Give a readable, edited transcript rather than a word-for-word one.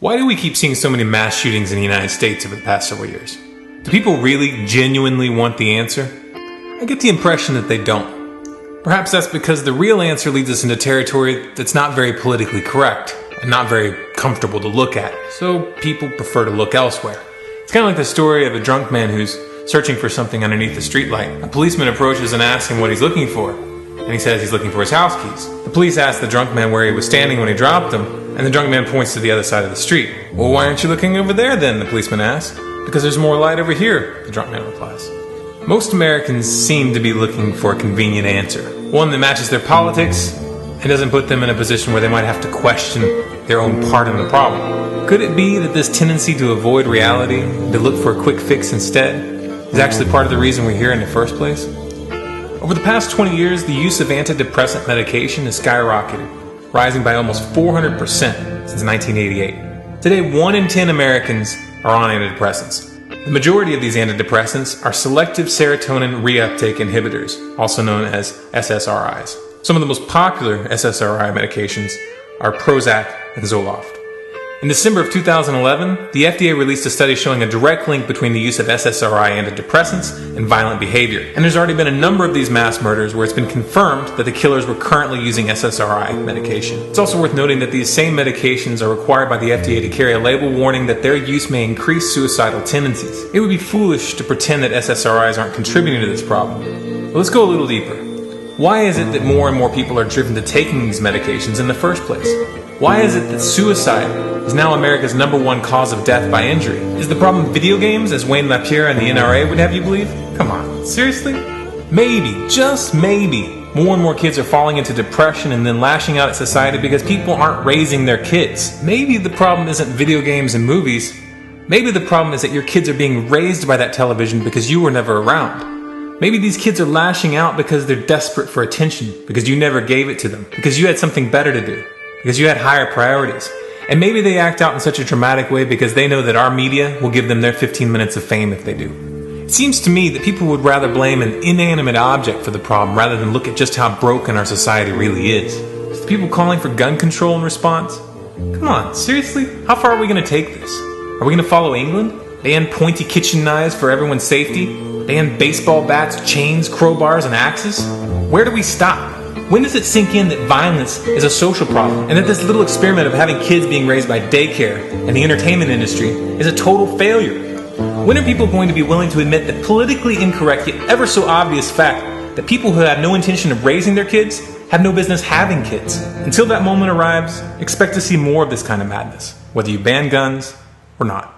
Why do we keep seeing so many mass shootings in the United States over the past several years? Do people really, genuinely want the answer? I get the impression that they don't. Perhaps that's because the real answer leads us into territory that's not very politically correct and not very comfortable to look at, so people prefer to look elsewhere. It's kind of like the story of a drunk man who's searching for something underneath the streetlight. A policeman approaches and asks him what he's looking for, and he says he's looking for his house keys. The police ask the drunk man where he was standing when he dropped them, and the drunk man points to the other side of the street. "Well, why aren't you looking over there then?" the policeman asks. "Because there's more light over here," the drunk man replies. Most Americans seem to be looking for a convenient answer, one that matches their politics and doesn't put them in a position where they might have to question their own part in the problem. Could it be that this tendency to avoid reality, to look for a quick fix instead, is actually part of the reason we're here in the first place? Over the past 20 years, the use of antidepressant medication has skyrocketed, rising by almost 400% since 1988. Today, 1 in 10 Americans are on antidepressants. The majority of these antidepressants are selective serotonin reuptake inhibitors, also known as SSRIs. Some of the most popular SSRI medications are Prozac and Zoloft. In December of 2011, the FDA released a study showing a direct link between the use of SSRI antidepressants and violent behavior. And there's already been a number of these mass murders where it's been confirmed that the killers were currently using SSRI medication. It's also worth noting that these same medications are required by the FDA to carry a label warning that their use may increase suicidal tendencies. It would be foolish to pretend that SSRIs aren't contributing to this problem. But let's go a little deeper. Why is it that more and more people are driven to taking these medications in the first place? Why is it that suicide is now America's #1 cause of death by injury? Is the problem video games, as Wayne LaPierre and the NRA would have you believe? Come on, seriously? Maybe, just maybe, more and more kids are falling into depression and then lashing out at society because people aren't raising their kids. Maybe the problem isn't video games and movies. Maybe the problem is that your kids are being raised by that television because you were never around. Maybe these kids are lashing out because they're desperate for attention, because you never gave it to them, because you had something better to do, because you had higher priorities. And maybe they act out in such a dramatic way because they know that our media will give them their 15 minutes of fame if they do. It seems to me that people would rather blame an inanimate object for the problem rather than look at just how broken our society really is. Is the people calling for gun control in response? Come on, seriously? How far are we going to take this? Are we going to follow England? Ban pointy kitchen knives for everyone's safety? Ban baseball bats, chains, crowbars, and axes? Where do we stop? When does it sink in that violence is a social problem and that this little experiment of having kids being raised by daycare and the entertainment industry is a total failure? When are people going to be willing to admit the politically incorrect yet ever so obvious fact that people who have no intention of raising their kids have no business having kids? Until that moment arrives, expect to see more of this kind of madness, whether you ban guns or not.